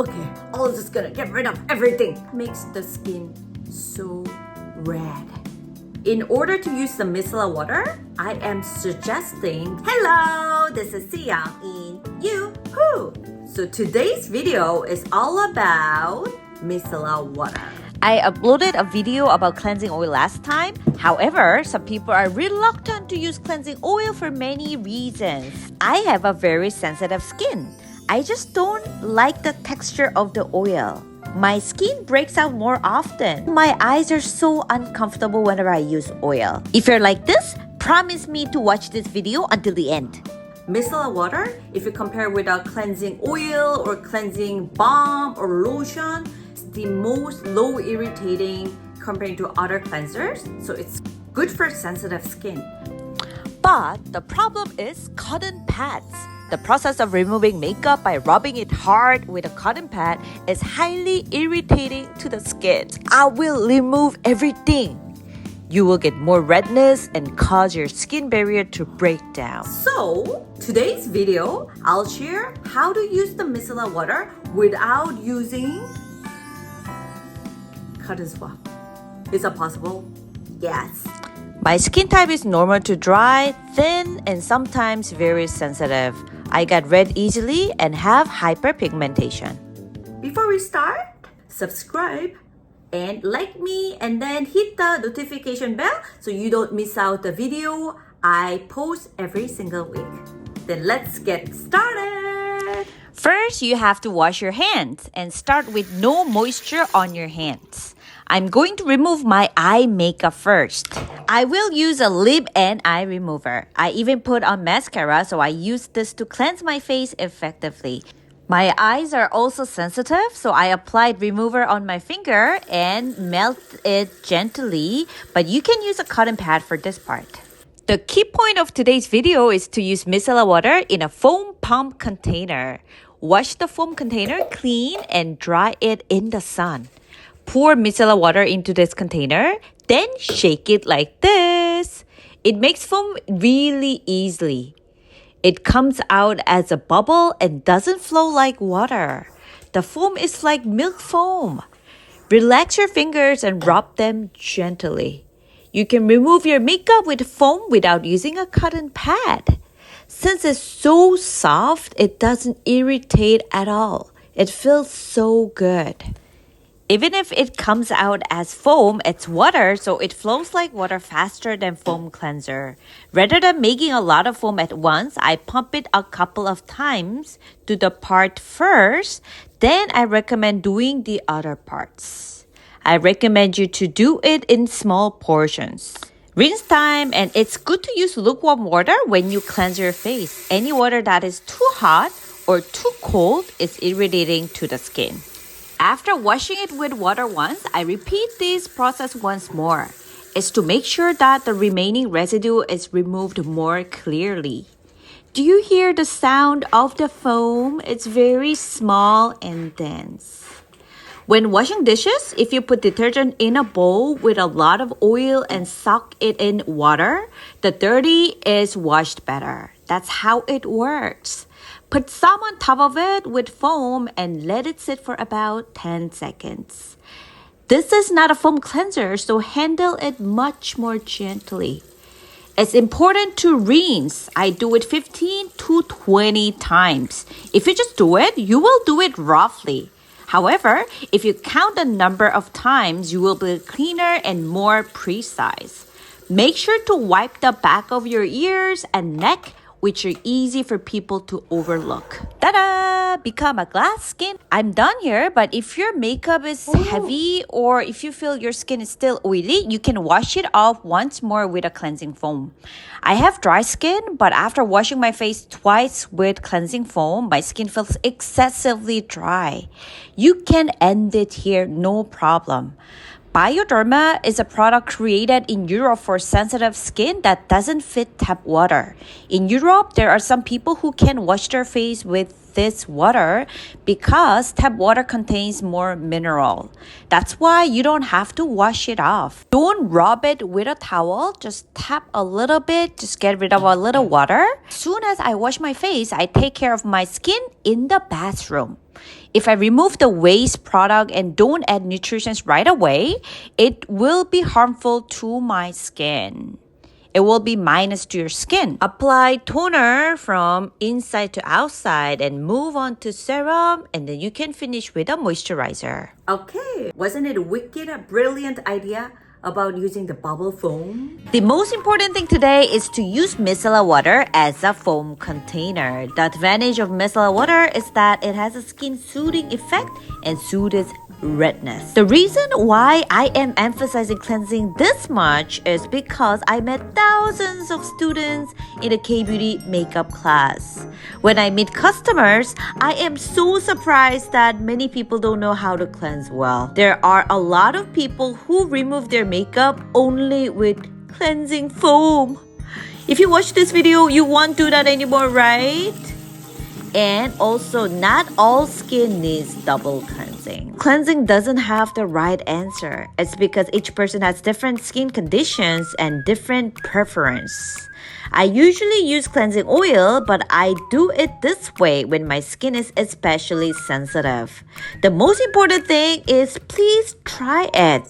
Okay, I'm just gonna get rid of everything. Makes the skin so red. In order to use the micellar water, I am suggesting, hello, this is cyounginyou. So today's video is all about micellar water. I uploaded a video about cleansing oil last time. However, some people are reluctant to use cleansing oil for many reasons. I have a very sensitive skin. I just don't like the texture of the oil. My skin breaks out more often. My eyes are so uncomfortable whenever I use oil. If you're like this, promise me to watch this video until the end. Micellar water, if you compare with a cleansing oil or cleansing balm or lotion, it's the most low irritating compared to other cleansers. So it's good for sensitive skin. But the problem is cotton pads. The process of removing makeup by rubbing it hard with a cotton pad is highly irritating to the skin. I will remove everything. You will get more redness and cause your skin barrier to break down. So, today's video, I'll share how to use the micellar water without using cotton swab. Is that possible? Yes. My skin type is normal to dry, thin, and sometimes very sensitive. I get red easily and have hyperpigmentation. Before we start, subscribe and like me and then hit the notification bell so you don't miss out the video I post every single week. Then let's get started. First, you have to wash your hands and start with no moisture on your hands. I'm going to remove my eye makeup first. I will use a lip and eye remover. I even put on mascara, so I use this to cleanse my face effectively. My eyes are also sensitive, so I applied remover on my finger and melt it gently, but you can use a cotton pad for this part. The key point of today's video is to use micellar water in a foam pump container. Wash the foam container clean and dry it in the sun. Pour micellar water into this container, then shake it like this. It makes foam really easily. It comes out as a bubble and doesn't flow like water. The foam is like milk foam. Relax your fingers and rub them gently. You can remove your makeup with foam without using a cotton pad. Since it's so soft, it doesn't irritate at all. It feels so good. Even if it comes out as foam, it's water, so it flows like water faster than foam cleanser. Rather than making a lot of foam at once, I pump it a couple of times. Do the part first, then I recommend doing the other parts. I recommend you to do it in small portions. Rinse time, and it's good to use lukewarm water when you cleanse your face. Any water that is too hot or too cold is irritating to the skin. After washing it with water once, I repeat this process once more. It's to make sure that the remaining residue is removed more clearly. Do you hear the sound of the foam? It's very small and dense. When washing dishes, if you put detergent in a bowl with a lot of oil and soak it in water, the dirty is washed better. That's how it works. Put some on top of it with foam and let it sit for about 10 seconds. This is not a foam cleanser, so handle it much more gently. It's important to rinse. I do it 15 to 20 times. If you just do it, you will do it roughly. However, if you count the number of times, you will be cleaner and more precise. Make sure to wipe the back of your ears and neck, which are easy for people to overlook. Ta-da! Become a glass skin. I'm done here, but if your makeup is heavy or if you feel your skin is still oily, you can wash it off once more with a cleansing foam. I have dry skin, but after washing my face twice with cleansing foam, my skin feels excessively dry. You can end it here, no problem. Bioderma is a product created in Europe for sensitive skin that doesn't fit tap water. In Europe, there are some people who can wash their face with this water because tap water contains more mineral. That's why you don't have to wash it off. Don't rub it with a towel. Just tap a little bit. Just get rid of a little water. As soon as I wash my face, I take care of my skin in the bathroom. If I remove the waste product and don't add nutrition right away, it will be harmful to my skin. It will be minus to your skin. Apply toner from inside to outside and move on to serum, and then you can finish with a moisturizer. Okay, wasn't it a wicked, brilliant idea about using the bubble foam? The most important thing today is to use micellar water as a foam container. The advantage of micellar water is that it has a skin soothing effect and soothes redness. The reason why I am emphasizing cleansing this much is because I met thousands of students in a K-beauty makeup class. When I meet customers, I am so surprised that many people don't know how to cleanse well. There are a lot of people who remove their makeup only with cleansing foam. If you watch this video, you won't do that anymore, right? And also, not all skin needs double cleansing. Cleansing doesn't have the right answer. It's because each person has different skin conditions and different preference. I usually use cleansing oil, but I do it this way when my skin is especially sensitive. The most important thing is please try it.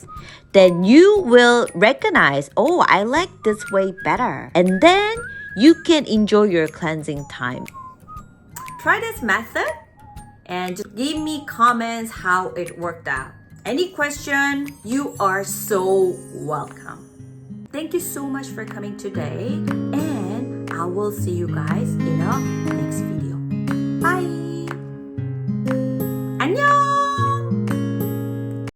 Then you will recognize, oh, I like this way better. And then you can enjoy your cleansing time. Try this method and just give me comments how it worked out. Any question, you are so welcome. Thank you so much for coming today, and I will see you guys in our next video. Bye!